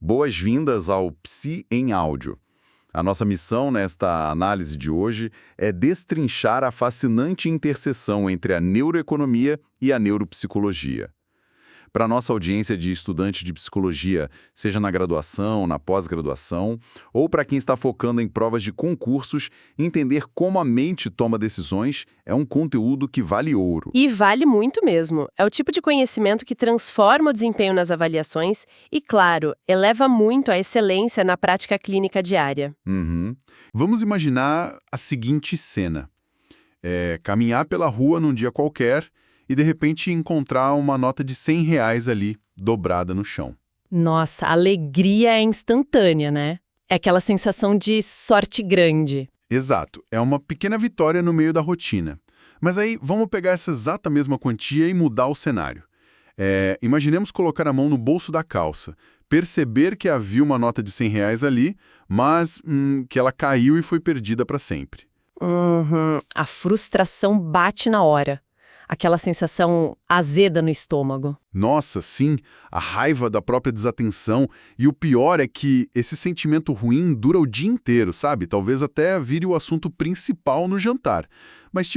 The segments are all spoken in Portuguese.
Boas-vindas ao Psi em Áudio. A nossa missão nesta análise de hoje é destrinchar a fascinante interseção entre a neuroeconomia e a neuropsicologia. Para a nossa audiência de estudantes de psicologia, seja na graduação, na pós-graduação, ou para quem está focando em provas de concursos, entender como a mente toma decisões é um conteúdo que vale ouro. E vale muito mesmo. É o tipo de conhecimento que transforma o desempenho nas avaliações e, claro, eleva muito a excelência na prática clínica diária. Vamos imaginar a seguinte cena. Caminhar pela rua num dia qualquer e, de repente, encontrar uma nota de R$ 100 ali, dobrada no chão. Nossa, a alegria é instantânea, né? É aquela sensação de sorte grande. Exato, é uma pequena vitória no meio da rotina. Mas aí, vamos pegar essa exata mesma quantia e mudar o cenário. Imaginemos colocar a mão no bolso da calça, perceber que havia uma nota de R$ 100 ali, mas que ela caiu e foi perdida para sempre. A frustração bate na hora. Aquela sensação azeda no estômago. Nossa, sim, a raiva da própria desatenção. E o pior é que esse sentimento ruim dura o dia inteiro, sabe? Talvez até vire o assunto principal no jantar. Mas,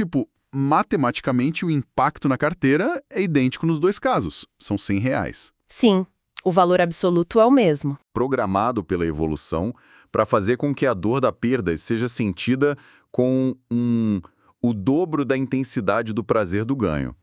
matematicamente o impacto na carteira é idêntico nos dois casos. São R$ 100. Sim, o valor absoluto é o mesmo. Programado pela evolução para fazer com que a dor da perda seja sentida com o dobro da intensidade do prazer do ganho.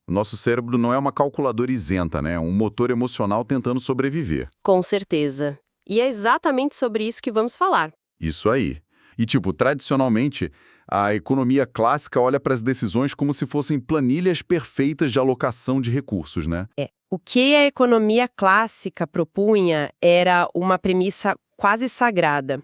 O nosso cérebro não é uma calculadora isenta, né? É um motor emocional tentando sobreviver. Com certeza. E é exatamente sobre isso que vamos falar. Isso aí. E, tradicionalmente, a economia clássica olha para as decisões como se fossem planilhas perfeitas de alocação de recursos, né? O que a economia clássica propunha era uma premissa quase sagrada.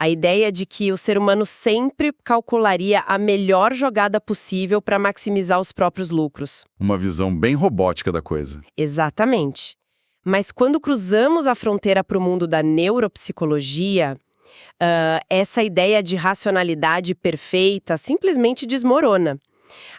A ideia de que o ser humano sempre calcularia a melhor jogada possível para maximizar os próprios lucros. Uma visão bem robótica da coisa. Exatamente. Mas quando cruzamos a fronteira para o mundo da neuropsicologia, essa ideia de racionalidade perfeita simplesmente desmorona.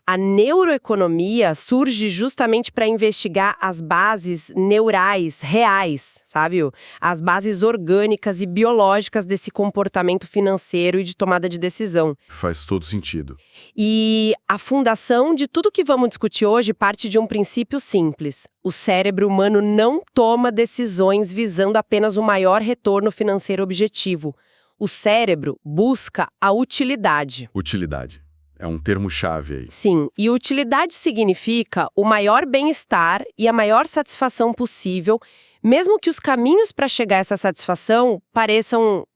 A neuroeconomia surge justamente para investigar as bases neurais reais, sabe? As bases orgânicas e biológicas desse comportamento financeiro e de tomada de decisão. Faz todo sentido. E a fundação de tudo que vamos discutir hoje parte de um princípio simples. O cérebro humano não toma decisões visando apenas o maior retorno financeiro objetivo. O cérebro busca a utilidade. Utilidade. É um termo-chave aí. Sim, e utilidade significa o maior bem-estar e a maior satisfação possível, mesmo que os caminhos para chegar a essa satisfação pareçam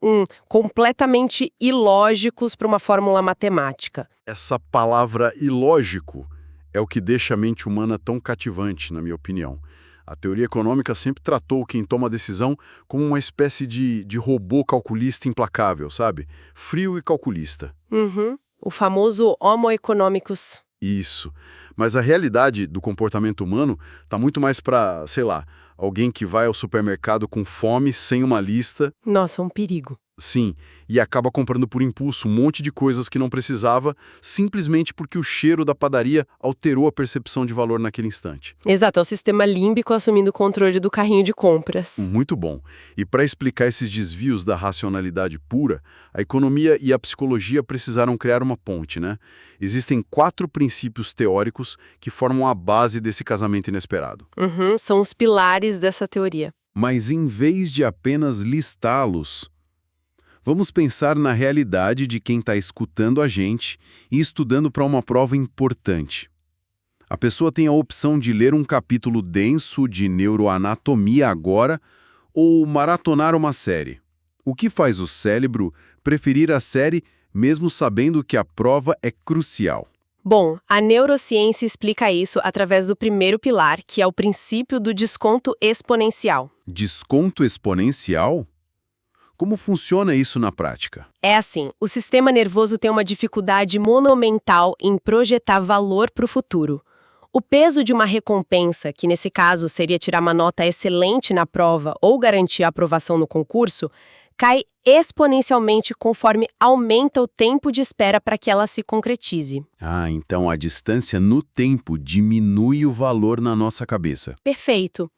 completamente ilógicos para uma fórmula matemática. Essa palavra ilógico é o que deixa a mente humana tão cativante, na minha opinião. A teoria econômica sempre tratou quem toma a decisão como uma espécie de robô calculista implacável, sabe? Frio e calculista. O famoso Homo economicus. Isso. Mas a realidade do comportamento humano está muito mais para, alguém que vai ao supermercado com fome, sem uma lista. Nossa, um perigo. Sim, e acaba comprando por impulso um monte de coisas que não precisava, simplesmente porque o cheiro da padaria alterou a percepção de valor naquele instante. Exato, é o sistema límbico assumindo o controle do carrinho de compras. Muito bom. E para explicar esses desvios da racionalidade pura, a economia e a psicologia precisaram criar uma ponte, né? Existem 4 princípios teóricos que formam a base desse casamento inesperado. São os pilares dessa teoria. Mas em vez de apenas listá-los, vamos pensar na realidade de quem está escutando a gente e estudando para uma prova importante. A pessoa tem a opção de ler um capítulo denso de neuroanatomia agora ou maratonar uma série. O que faz o cérebro preferir a série mesmo sabendo que a prova é crucial? Bom, a neurociência explica isso através do primeiro pilar, que é o princípio do desconto exponencial. Desconto exponencial? Como funciona isso na prática? É assim, o sistema nervoso tem uma dificuldade monumental em projetar valor para o futuro. O peso de uma recompensa, que nesse caso seria tirar uma nota excelente na prova ou garantir a aprovação no concurso, cai exponencialmente conforme aumenta o tempo de espera para que ela se concretize. Ah, então a distância no tempo diminui o valor na nossa cabeça. Perfeito.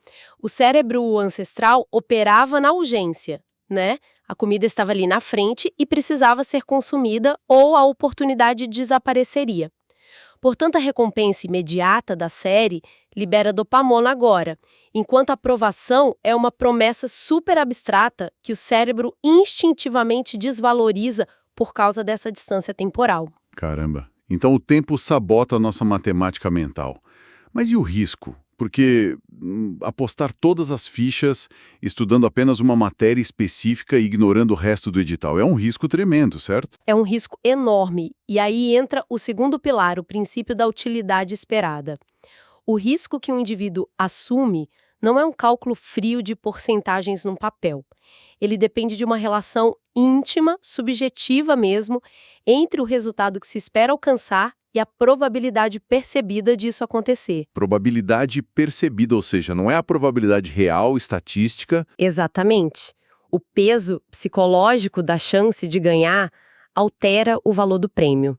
O cérebro ancestral operava na urgência, né? A comida estava ali na frente e precisava ser consumida ou a oportunidade desapareceria. Portanto, a recompensa imediata da série libera dopamina agora, enquanto a aprovação é uma promessa super abstrata que o cérebro instintivamente desvaloriza por causa dessa distância temporal. Caramba. Então o tempo sabota a nossa matemática mental. Mas e o risco? Porque apostar todas as fichas, estudando apenas uma matéria específica e ignorando o resto do edital, é um risco tremendo, certo? É um risco enorme, e aí entra o segundo pilar, o princípio da utilidade esperada. O risco que um indivíduo assume não é um cálculo frio de porcentagens num papel. Ele depende de uma relação íntima, subjetiva mesmo, entre o resultado que se espera alcançar e a probabilidade percebida disso acontecer. Probabilidade percebida, ou seja, não é a probabilidade real, estatística. Exatamente. O peso psicológico da chance de ganhar altera o valor do prêmio.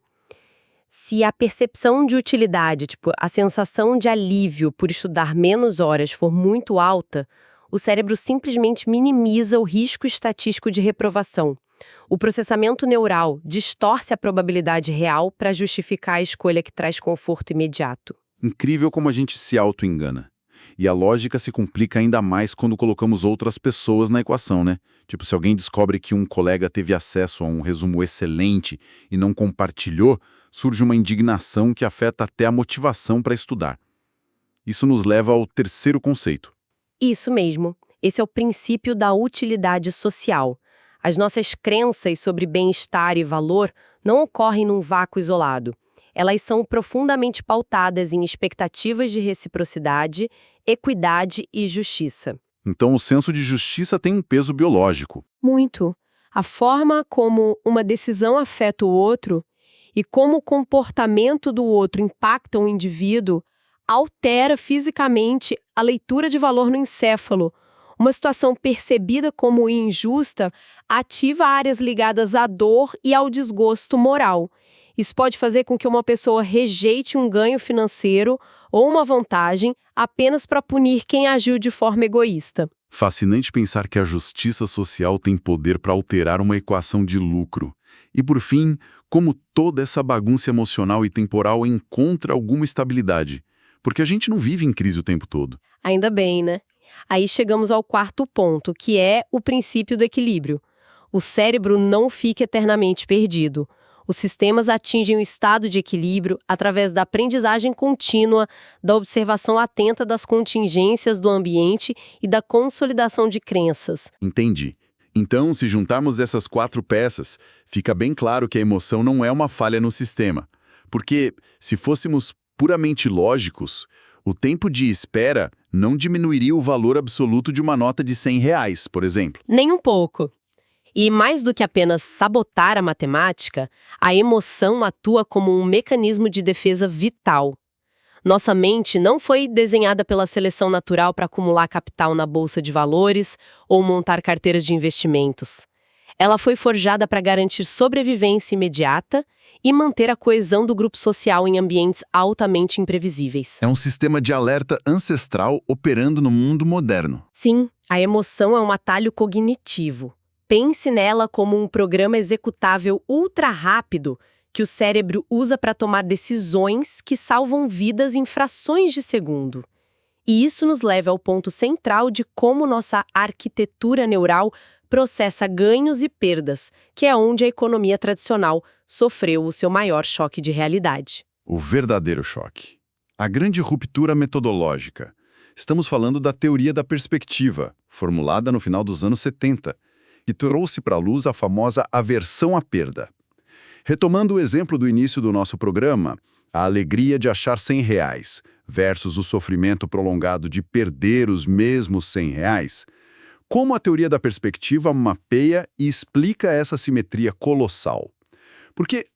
Se a percepção de utilidade, tipo a sensação de alívio por estudar menos horas for muito alta, o cérebro simplesmente minimiza o risco estatístico de reprovação. O processamento neural distorce a probabilidade real para justificar a escolha que traz conforto imediato. Incrível como a gente se auto-engana. E a lógica se complica ainda mais quando colocamos outras pessoas na equação, né? Tipo, se alguém descobre que um colega teve acesso a um resumo excelente e não compartilhou, surge uma indignação que afeta até a motivação para estudar. Isso nos leva ao terceiro conceito. Isso mesmo. Esse é o princípio da utilidade social. As nossas crenças sobre bem-estar e valor não ocorrem num vácuo isolado. Elas são profundamente pautadas em expectativas de reciprocidade, equidade e justiça. Então, o senso de justiça tem um peso biológico. Muito. A forma como uma decisão afeta o outro e como o comportamento do outro impacta o indivíduo altera fisicamente a leitura de valor no encéfalo. Uma situação percebida como injusta ativa áreas ligadas à dor e ao desgosto moral. Isso pode fazer com que uma pessoa rejeite um ganho financeiro ou uma vantagem apenas para punir quem agiu de forma egoísta. Fascinante pensar que a justiça social tem poder para alterar uma equação de lucro. E, por fim, como toda essa bagunça emocional e temporal encontra alguma estabilidade. Porque a gente não vive em crise o tempo todo. Ainda bem, né? Aí chegamos ao quarto ponto, que é o princípio do equilíbrio. O cérebro não fica eternamente perdido. Os sistemas atingem o estado de equilíbrio através da aprendizagem contínua, da observação atenta das contingências do ambiente e da consolidação de crenças. Entendi. Então, se juntarmos essas 4 peças, fica bem claro que a emoção não é uma falha no sistema. Porque, se fôssemos puramente lógicos, o tempo de espera não diminuiria o valor absoluto de uma nota de R$100, por exemplo. Nem um pouco. E mais do que apenas sabotar a matemática, a emoção atua como um mecanismo de defesa vital. Nossa mente não foi desenhada pela seleção natural para acumular capital na bolsa de valores ou montar carteiras de investimentos. Ela foi forjada para garantir sobrevivência imediata e manter a coesão do grupo social em ambientes altamente imprevisíveis. É um sistema de alerta ancestral operando no mundo moderno. Sim, a emoção é um atalho cognitivo. Pense nela como um programa executável ultra rápido que o cérebro usa para tomar decisões que salvam vidas em frações de segundo. E isso nos leva ao ponto central de como nossa arquitetura neural processa ganhos e perdas, que é onde a economia tradicional sofreu o seu maior choque de realidade. O verdadeiro choque. A grande ruptura metodológica. Estamos falando da teoria da perspectiva, formulada no final dos anos 70, que trouxe para a luz a famosa aversão à perda. Retomando o exemplo do início do nosso programa, a alegria de achar R$100 versus o sofrimento prolongado de perder os mesmos R$100, como a teoria da perspectiva mapeia e explica essa simetria colossal? Porque,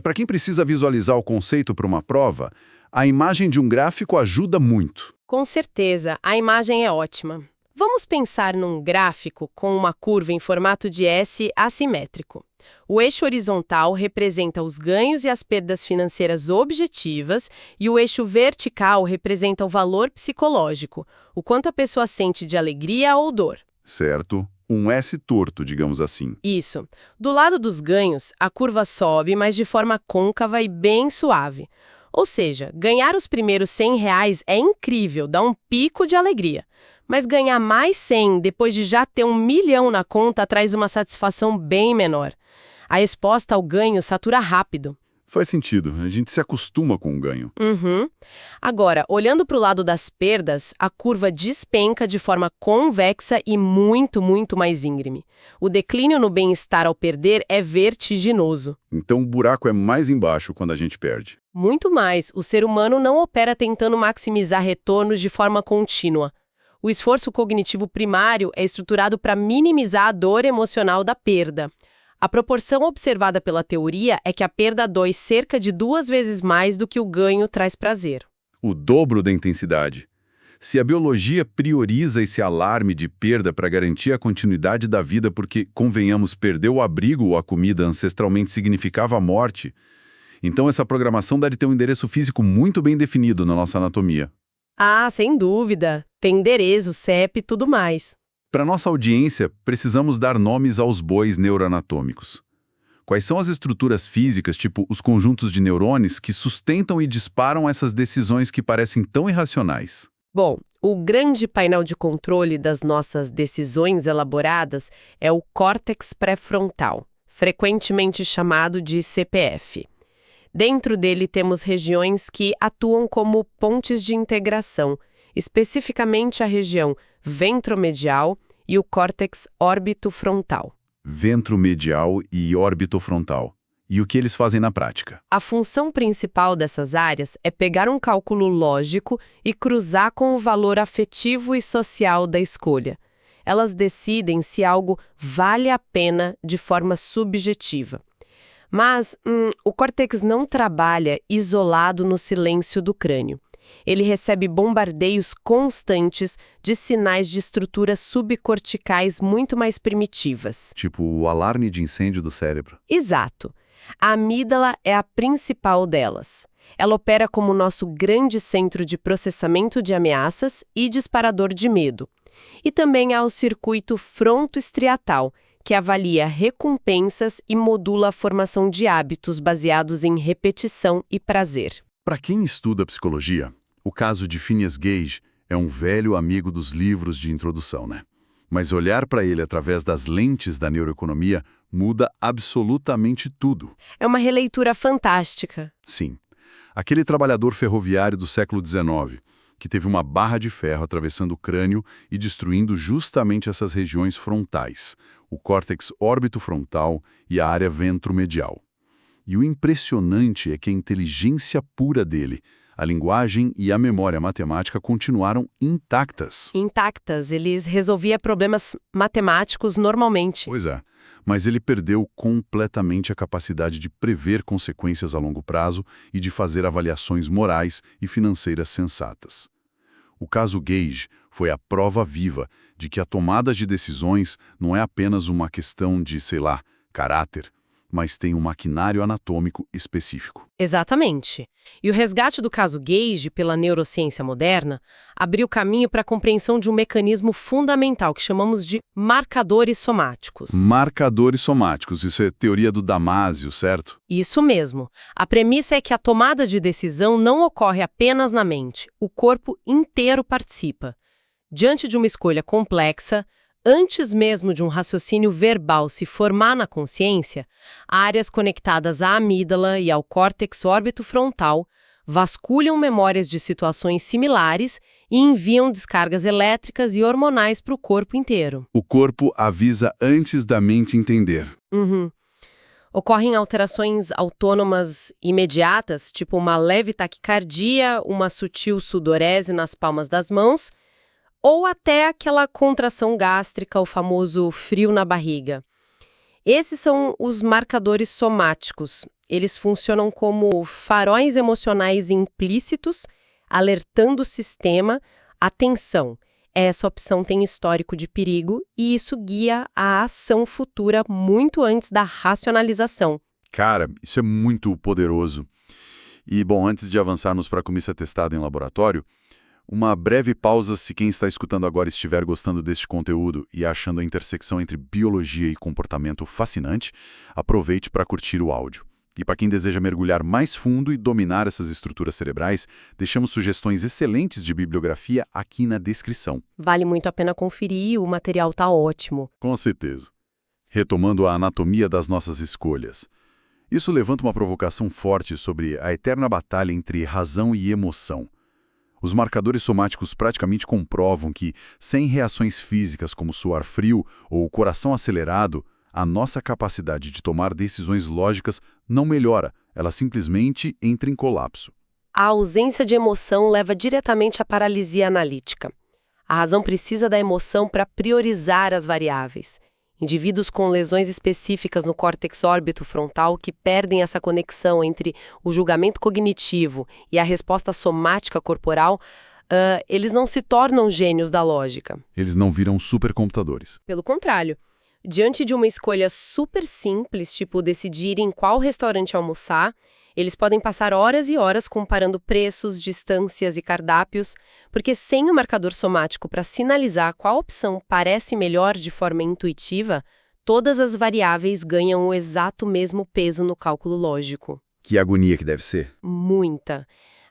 para quem precisa visualizar o conceito para uma prova, A imagem de um gráfico ajuda muito. Com certeza, a imagem é ótima. Vamos pensar num gráfico com uma curva em formato de S assimétrico. O eixo horizontal representa os ganhos e as perdas financeiras objetivas e o eixo vertical representa o valor psicológico, o quanto a pessoa sente de alegria ou dor. Certo? Um S torto, digamos assim. Isso. Do lado dos ganhos, a curva sobe, mas de forma côncava e bem suave. Ou seja, ganhar os primeiros R$ 100 é incrível, dá um pico de alegria. Mas ganhar mais 100 depois de já ter 1 milhão na conta traz uma satisfação bem menor. A resposta ao ganho satura rápido. Faz sentido, a gente se acostuma com o ganho. Agora, olhando para o lado das perdas, a curva despenca de forma convexa e muito, muito mais íngreme. O declínio no bem-estar ao perder é vertiginoso. Então o buraco é mais embaixo quando a gente perde. Muito mais, o ser humano não opera tentando maximizar retornos de forma contínua. O esforço cognitivo primário é estruturado para minimizar a dor emocional da perda. A proporção observada pela teoria é que a perda dói cerca de 2 vezes mais do que o ganho traz prazer. O dobro da intensidade. Se a biologia prioriza esse alarme de perda para garantir a continuidade da vida porque, convenhamos, perder o abrigo ou a comida ancestralmente significava a morte, então essa programação deve ter um endereço físico muito bem definido na nossa anatomia. Ah, sem dúvida. Tem endereço, CEP e tudo mais. Para nossa audiência, precisamos dar nomes aos bois neuroanatômicos. Quais são as estruturas físicas, tipo os conjuntos de neurônios, que sustentam e disparam essas decisões que parecem tão irracionais? Bom, o grande painel de controle das nossas decisões elaboradas é o córtex pré-frontal, frequentemente chamado de CPF. Dentro dele temos regiões que atuam como pontes de integração, especificamente a região ventromedial e o córtex órbito-frontal. Ventromedial e órbito-frontal. E o que eles fazem na prática? A função principal dessas áreas é pegar um cálculo lógico e cruzar com o valor afetivo e social da escolha. Elas decidem se algo vale a pena de forma subjetiva. Mas o córtex não trabalha isolado no silêncio do crânio. Ele recebe bombardeios constantes de sinais de estruturas subcorticais muito mais primitivas. Tipo o alarme de incêndio do cérebro. Exato. A amígdala é a principal delas. Ela opera como nosso grande centro de processamento de ameaças e disparador de medo. E também há o circuito frontoestriatal, que avalia recompensas e modula a formação de hábitos baseados em repetição e prazer. Para quem estuda psicologia, o caso de Phineas Gage é um velho amigo dos livros de introdução, né? Mas olhar para ele através das lentes da neuroeconomia muda absolutamente tudo. É uma releitura fantástica. Sim. Aquele trabalhador ferroviário do século XIX, que teve uma barra de ferro atravessando o crânio e destruindo justamente essas regiões frontais, o córtex órbito-frontal e a área ventromedial. E o impressionante é que a inteligência pura dele, a linguagem e a memória matemática continuaram intactas. Intactas, eles resolviam problemas matemáticos normalmente. Pois é, mas ele perdeu completamente a capacidade de prever consequências a longo prazo e de fazer avaliações morais e financeiras sensatas. O caso Gage foi a prova viva de que a tomada de decisões não é apenas uma questão de, caráter, mas tem um maquinário anatômico específico. Exatamente. E o resgate do caso Gage pela neurociência moderna abriu caminho para a compreensão de um mecanismo fundamental que chamamos de marcadores somáticos. Marcadores somáticos, isso é teoria do Damasio, certo? Isso mesmo. A premissa é que a tomada de decisão não ocorre apenas na mente, o corpo inteiro participa. Diante de uma escolha complexa, antes mesmo de um raciocínio verbal se formar na consciência, áreas conectadas à amígdala e ao córtex órbito-frontal vasculham memórias de situações similares e enviam descargas elétricas e hormonais para o corpo inteiro. O corpo avisa antes da mente entender. Ocorrem alterações autônomas imediatas, tipo uma leve taquicardia, uma sutil sudorese nas palmas das mãos, ou até aquela contração gástrica, o famoso frio na barriga. Esses são os marcadores somáticos. Eles funcionam como faróis emocionais implícitos, alertando o sistema. Atenção, essa opção tem histórico de perigo e isso guia a ação futura muito antes da racionalização. Cara, isso é muito poderoso. E, bom, antes de avançarmos para como isso é testado em laboratório, uma breve pausa se quem está escutando agora estiver gostando deste conteúdo e achando a intersecção entre biologia e comportamento fascinante, aproveite para curtir o áudio. E para quem deseja mergulhar mais fundo e dominar essas estruturas cerebrais, deixamos sugestões excelentes de bibliografia aqui na descrição. Vale muito a pena conferir, o material tá ótimo. Com certeza. Retomando a anatomia das nossas escolhas. Isso levanta uma provocação forte sobre a eterna batalha entre razão e emoção. Os marcadores somáticos praticamente comprovam que, sem reações físicas como suar frio ou coração acelerado, a nossa capacidade de tomar decisões lógicas não melhora, ela simplesmente entra em colapso. A ausência de emoção leva diretamente à paralisia analítica. A razão precisa da emoção para priorizar as variáveis. Indivíduos com lesões específicas no córtex órbito-frontal que perdem essa conexão entre o julgamento cognitivo e a resposta somática corporal, eles não se tornam gênios da lógica. Eles não viram supercomputadores. Pelo contrário, diante de uma escolha super simples, tipo decidir em qual restaurante almoçar, eles podem passar horas e horas comparando preços, distâncias e cardápios, porque sem o marcador somático para sinalizar qual opção parece melhor de forma intuitiva, todas as variáveis ganham o exato mesmo peso no cálculo lógico. Que agonia que deve ser. Muita.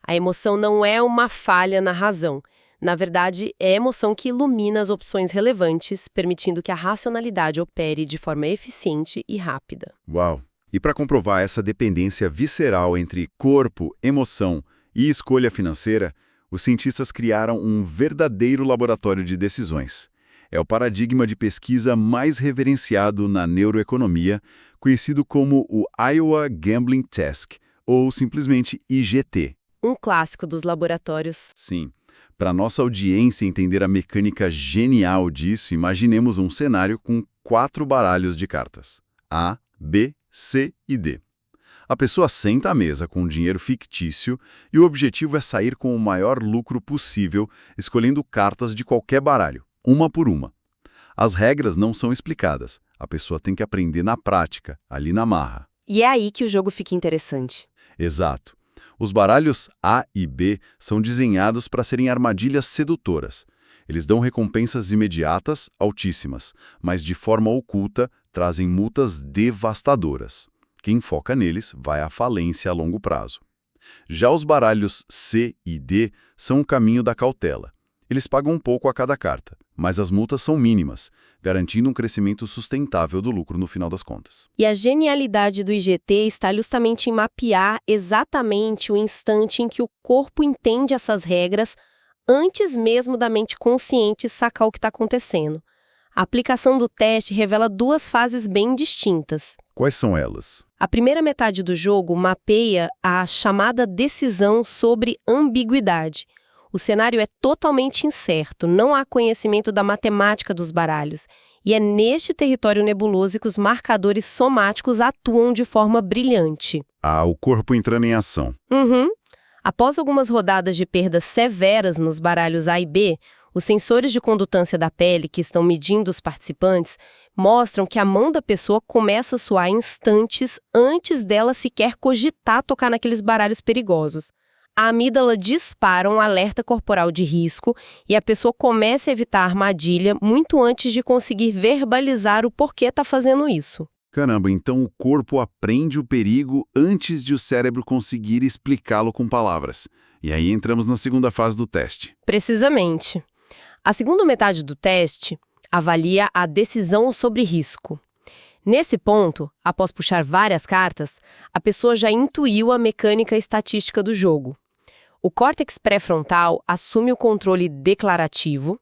A emoção não é uma falha na razão. Na verdade, é a emoção que ilumina as opções relevantes, permitindo que a racionalidade opere de forma eficiente e rápida. Uau! E para comprovar essa dependência visceral entre corpo, emoção e escolha financeira, os cientistas criaram um verdadeiro laboratório de decisões. É o paradigma de pesquisa mais reverenciado na neuroeconomia, conhecido como o Iowa Gambling Test, ou simplesmente IGT. Um clássico dos laboratórios. Sim. Para nossa audiência entender a mecânica genial disso, imaginemos um cenário com 4 baralhos de cartas. A, B, C e D. A pessoa senta à mesa com um dinheiro fictício e o objetivo é sair com o maior lucro possível, escolhendo cartas de qualquer baralho, uma por uma. As regras não são explicadas, a pessoa tem que aprender na prática, ali na marra. E é aí que o jogo fica interessante. Exato. Os baralhos A e B são desenhados para serem armadilhas sedutoras. Eles dão recompensas imediatas, altíssimas, mas de forma oculta trazem multas devastadoras. Quem foca neles vai à falência a longo prazo. Já os baralhos C e D são o caminho da cautela. Eles pagam um pouco a cada carta, mas as multas são mínimas, garantindo um crescimento sustentável do lucro no final das contas. E a genialidade do IGT está justamente em mapear exatamente o instante em que o corpo entende essas regras antes mesmo da mente consciente sacar o que está acontecendo. A aplicação do teste revela 2 fases bem distintas. Quais são elas? A primeira metade do jogo mapeia a chamada decisão sobre ambiguidade. O cenário é totalmente incerto, não há conhecimento da matemática dos baralhos. E é neste território nebuloso que os marcadores somáticos atuam de forma brilhante. Ah, o corpo entrando em ação. Após algumas rodadas de perdas severas nos baralhos A e B, os sensores de condutância da pele, que estão medindo os participantes, mostram que a mão da pessoa começa a suar instantes antes dela sequer cogitar tocar naqueles baralhos perigosos. A amígdala dispara um alerta corporal de risco e a pessoa começa a evitar a armadilha muito antes de conseguir verbalizar o porquê está fazendo isso. Caramba, então o corpo aprende o perigo antes de o cérebro conseguir explicá-lo com palavras. E aí entramos na segunda fase do teste. Precisamente. A segunda metade do teste avalia a decisão sobre risco. Nesse ponto, após puxar várias cartas, a pessoa já intuiu a mecânica estatística do jogo. O córtex pré-frontal assume o controle declarativo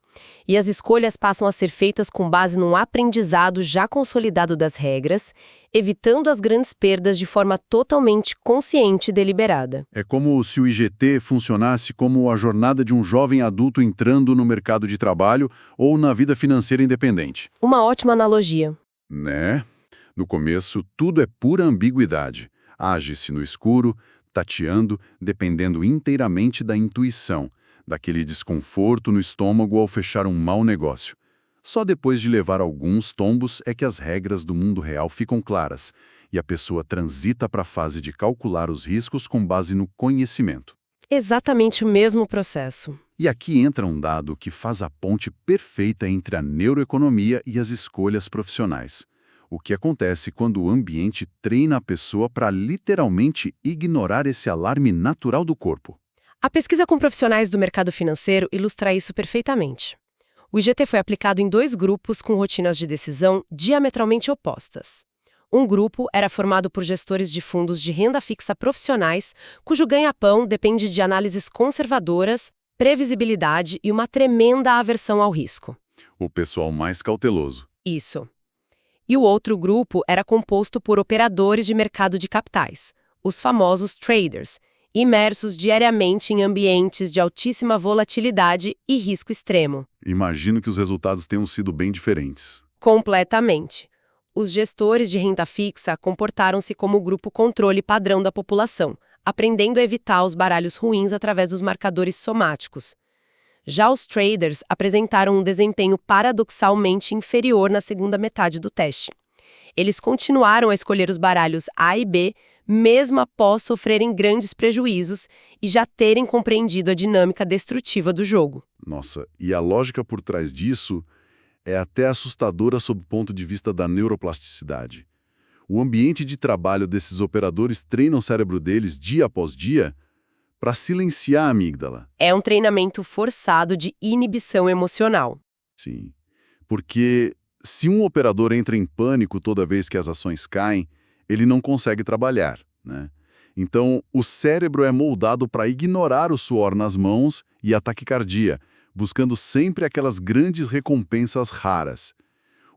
e as escolhas passam a ser feitas com base num aprendizado já consolidado das regras, evitando as grandes perdas de forma totalmente consciente e deliberada. É como se o IGT funcionasse como a jornada de um jovem adulto entrando no mercado de trabalho ou na vida financeira independente. Uma ótima analogia. Né? No começo, tudo é pura ambiguidade. Age-se no escuro, tateando, dependendo inteiramente da intuição, daquele desconforto no estômago ao fechar um mau negócio. Só depois de levar alguns tombos é que as regras do mundo real ficam claras e a pessoa transita para a fase de calcular os riscos com base no conhecimento. Exatamente o mesmo processo. E aqui entra um dado que faz a ponte perfeita entre a neuroeconomia e as escolhas profissionais. O que acontece quando o ambiente treina a pessoa para literalmente ignorar esse alarme natural do corpo? A pesquisa com profissionais do mercado financeiro ilustra isso perfeitamente. O IGT foi aplicado em 2 grupos com rotinas de decisão diametralmente opostas. Um grupo era formado por gestores de fundos de renda fixa profissionais, cujo ganha-pão depende de análises conservadoras, previsibilidade e uma tremenda aversão ao risco. O pessoal mais cauteloso. Isso. E o outro grupo era composto por operadores de mercado de capitais, os famosos traders, imersos diariamente em ambientes de altíssima volatilidade e risco extremo. Imagino que os resultados tenham sido bem diferentes. Completamente. Os gestores de renda fixa comportaram-se como o grupo controle padrão da população, aprendendo a evitar os baralhos ruins através dos marcadores somáticos. Já os traders apresentaram um desempenho paradoxalmente inferior na segunda metade do teste. Eles continuaram a escolher os baralhos A e B, mesmo após sofrerem grandes prejuízos e já terem compreendido a dinâmica destrutiva do jogo. Nossa, e a lógica por trás disso é até assustadora sob o ponto de vista da neuroplasticidade. O ambiente de trabalho desses operadores treina o cérebro deles dia após dia para silenciar a amígdala. É um treinamento forçado de inibição emocional. Sim, porque se um operador entra em pânico toda vez que as ações caem, ele não consegue trabalhar, né? Então, o cérebro é moldado para ignorar o suor nas mãos e a taquicardia, buscando sempre aquelas grandes recompensas raras.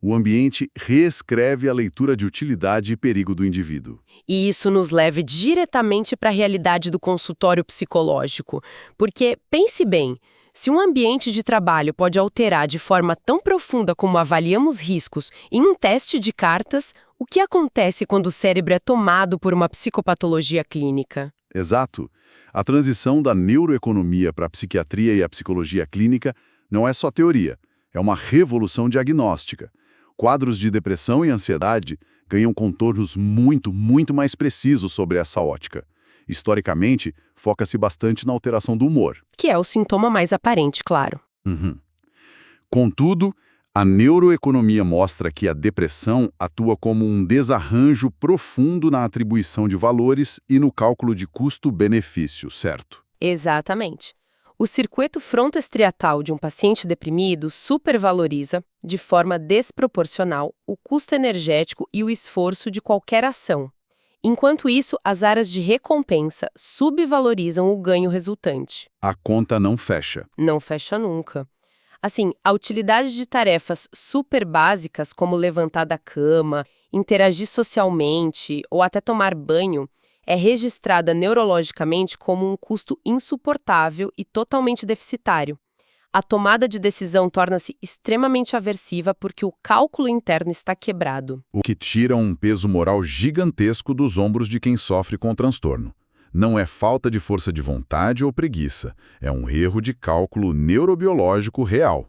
O ambiente reescreve a leitura de utilidade e perigo do indivíduo. E isso nos leva diretamente para a realidade do consultório psicológico. Porque, pense bem, se um ambiente de trabalho pode alterar de forma tão profunda como avaliamos riscos em um teste de cartas, o que acontece quando o cérebro é tomado por uma psicopatologia clínica? Exato. A transição da neuroeconomia para a psiquiatria e a psicologia clínica não é só teoria, é uma revolução diagnóstica. Quadros de depressão e ansiedade ganham contornos muito mais precisos sobre essa ótica. Historicamente, foca-se bastante na alteração do humor. Que é o sintoma mais aparente, claro. Contudo, a neuroeconomia mostra que a depressão atua como um desarranjo profundo na atribuição de valores e no cálculo de custo-benefício, certo? Exatamente. O circuito frontoestriatal de um paciente deprimido supervaloriza, de forma desproporcional, o custo energético e o esforço de qualquer ação. Enquanto isso, as áreas de recompensa subvalorizam o ganho resultante. A conta não fecha. Não fecha nunca. Assim, a utilidade de tarefas super básicas, como levantar da cama, interagir socialmente ou até tomar banho, é registrada neurologicamente como um custo insuportável e totalmente deficitário. A tomada de decisão torna-se extremamente aversiva porque o cálculo interno está quebrado. O que tira um peso moral gigantesco dos ombros de quem sofre com o transtorno. Não é falta de força de vontade ou preguiça, é um erro de cálculo neurobiológico real.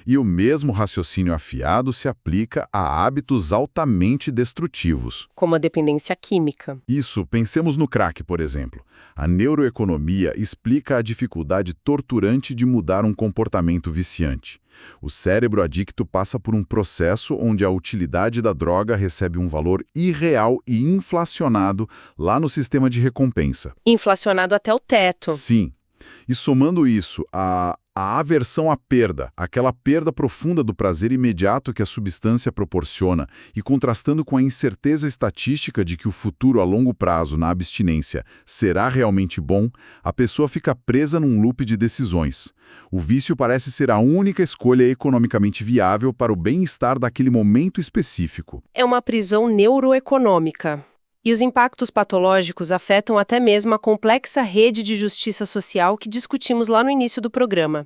E o mesmo raciocínio afiado se aplica a hábitos altamente destrutivos. Como a dependência química. Isso, pensemos no crack, por exemplo. A neuroeconomia explica a dificuldade torturante de mudar um comportamento viciante. O cérebro adicto passa por um processo onde a utilidade da droga recebe um valor irreal e inflacionado lá no sistema de recompensa. Inflacionado até o teto. Sim. E somando isso, a aversão à perda, aquela perda profunda do prazer imediato que a substância proporciona, e contrastando com a incerteza estatística de que o futuro a longo prazo na abstinência será realmente bom, a pessoa fica presa num loop de decisões. O vício parece ser a única escolha economicamente viável para o bem-estar daquele momento específico. É uma prisão neuroeconômica. E os impactos patológicos afetam até mesmo a complexa rede de justiça social que discutimos lá no início do programa.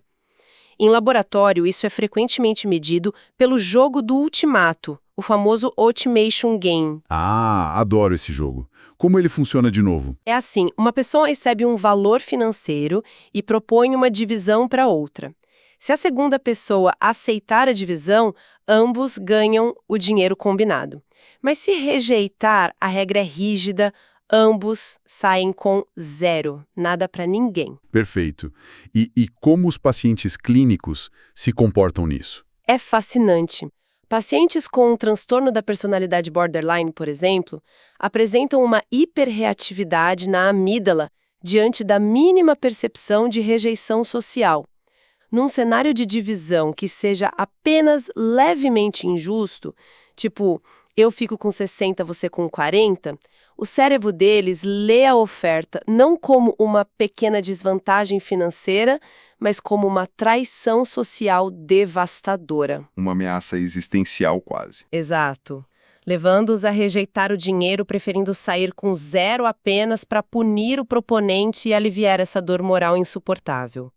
Em laboratório, isso é frequentemente medido pelo jogo do ultimato, o famoso Ultimation Game. Ah, adoro esse jogo. Como ele funciona de novo? É assim, uma pessoa recebe um valor financeiro e propõe uma divisão para outra. Se a segunda pessoa aceitar a divisão, ambos ganham o dinheiro combinado. Mas se rejeitar, a regra é rígida, ambos saem com zero, nada para ninguém. Perfeito. E como os pacientes clínicos se comportam nisso? É fascinante. Pacientes com um transtorno da personalidade borderline, por exemplo, apresentam uma hiperreatividade na amígdala diante da mínima percepção de rejeição social. Num cenário de divisão que seja apenas levemente injusto, tipo, eu fico com 60, você com 40, o cérebro deles lê a oferta não como uma pequena desvantagem financeira, mas como uma traição social devastadora. Uma ameaça existencial quase. Exato. Levando-os a rejeitar o dinheiro, preferindo sair com zero apenas para punir o proponente e aliviar essa dor moral insuportável.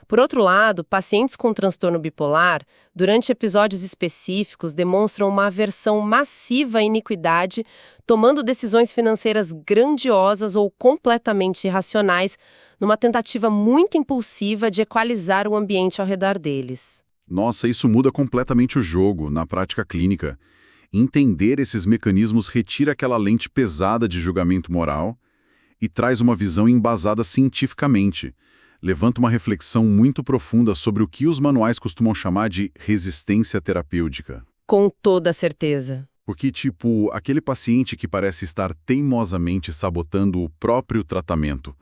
Por outro lado, pacientes com transtorno bipolar, durante episódios específicos, demonstram uma aversão massiva à iniquidade, tomando decisões financeiras grandiosas ou completamente irracionais, numa tentativa muito impulsiva de equalizar o ambiente ao redor deles. Nossa, isso muda completamente o jogo, na prática clínica. Entender esses mecanismos retira aquela lente pesada de julgamento moral e traz uma visão embasada cientificamente. Levanta uma reflexão muito profunda sobre o que os manuais costumam chamar de resistência terapêutica. Com toda certeza. Porque, tipo, aquele paciente que parece estar teimosamente sabotando o próprio tratamento.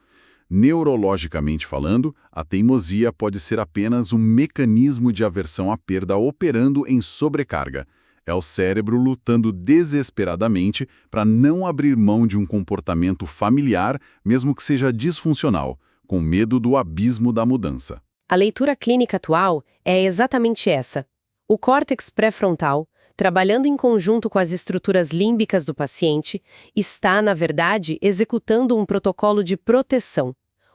Neurologicamente falando, a teimosia pode ser apenas um mecanismo de aversão à perda operando em sobrecarga. É o cérebro lutando desesperadamente para não abrir mão de um comportamento familiar, mesmo que seja disfuncional, com medo do abismo da mudança. A leitura clínica atual é exatamente essa. O córtex pré-frontal, trabalhando em conjunto com as estruturas límbicas do paciente, está, na verdade, executando um protocolo de proteção.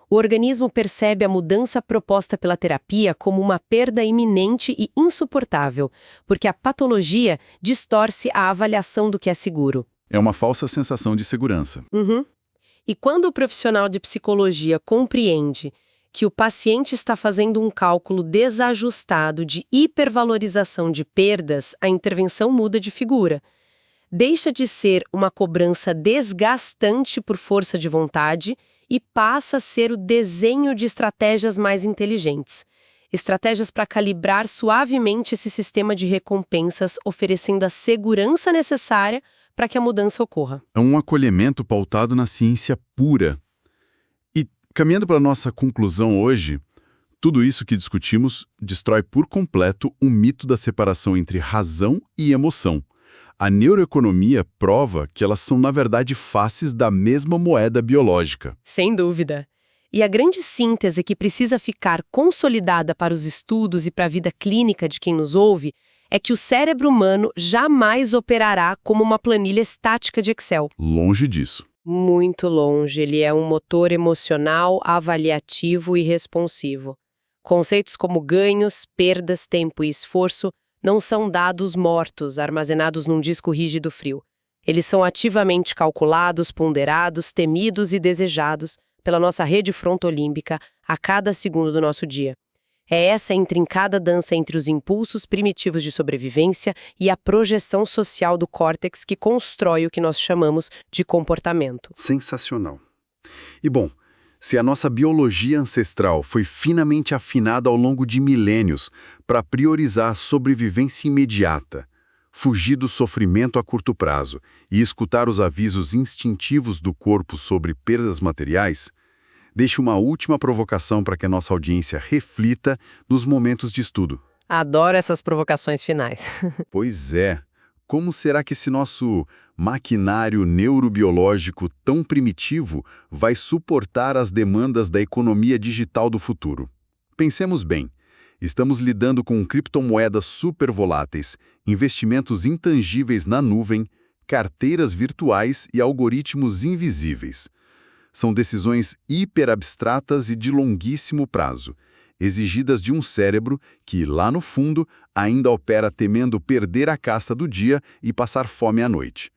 O organismo percebe a mudança proposta pela terapia como uma perda iminente e insuportável, porque a patologia distorce a avaliação do que é seguro. É uma falsa sensação de segurança. E quando o profissional de psicologia compreende que o paciente está fazendo um cálculo desajustado de hipervalorização de perdas, a intervenção muda de figura. Deixa de ser uma cobrança desgastante por força de vontade e passa a ser o desenho de estratégias mais inteligentes. Estratégias para calibrar suavemente esse sistema de recompensas, oferecendo a segurança necessária para que a mudança ocorra. É um acolhimento pautado na ciência pura. E, caminhando para a nossa conclusão hoje, tudo isso que discutimos destrói por completo o mito da separação entre razão e emoção. A neuroeconomia prova que elas são, na verdade, faces da mesma moeda biológica. Sem dúvida. E a grande síntese que precisa ficar consolidada para os estudos e para a vida clínica de quem nos ouve é que o cérebro humano jamais operará como uma planilha estática de Excel. Longe disso. Muito longe. Ele é um motor emocional, avaliativo e responsivo. Conceitos como ganhos, perdas, tempo e esforço não são dados mortos, armazenados num disco rígido frio. Eles são ativamente calculados, ponderados, temidos e desejados pela nossa rede fronto-límbica a cada segundo do nosso dia. É essa intrincada dança entre os impulsos primitivos de sobrevivência e a projeção social do córtex que constrói o que nós chamamos de comportamento. Sensacional. E bom, se a nossa biologia ancestral foi finamente afinada ao longo de milênios para priorizar a sobrevivência imediata, fugir do sofrimento a curto prazo e escutar os avisos instintivos do corpo sobre perdas materiais, deixe uma última provocação para que a nossa audiência reflita nos momentos de estudo. Adoro essas provocações finais. Pois é. Como será que esse nosso maquinário neurobiológico tão primitivo vai suportar as demandas da economia digital do futuro? Pensemos bem. Estamos lidando com criptomoedas supervoláteis, investimentos intangíveis na nuvem, carteiras virtuais e algoritmos invisíveis. São decisões hiperabstratas e de longuíssimo prazo. exigidas de um cérebro que, lá no fundo, ainda opera temendo perder a casta do dia e passar fome à noite.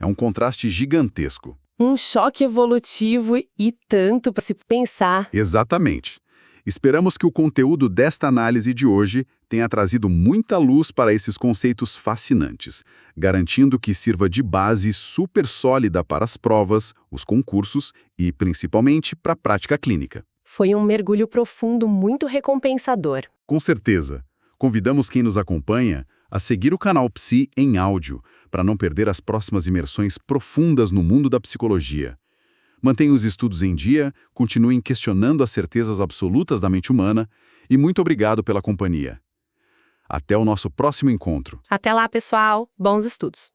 É um contraste gigantesco. Um choque evolutivo e tanto para se pensar. Exatamente. Esperamos que o conteúdo desta análise de hoje tenha trazido muita luz para esses conceitos fascinantes, garantindo que sirva de base super sólida para as provas, os concursos e, principalmente, para a prática clínica. Foi um mergulho profundo muito recompensador. Com certeza. Convidamos quem nos acompanha a seguir o canal Psi em áudio, para não perder as próximas imersões profundas no mundo da psicologia. Mantenham os estudos em dia, continuem questionando as certezas absolutas da mente humana e muito obrigado pela companhia. Até o nosso próximo encontro. Até lá, pessoal. Bons estudos.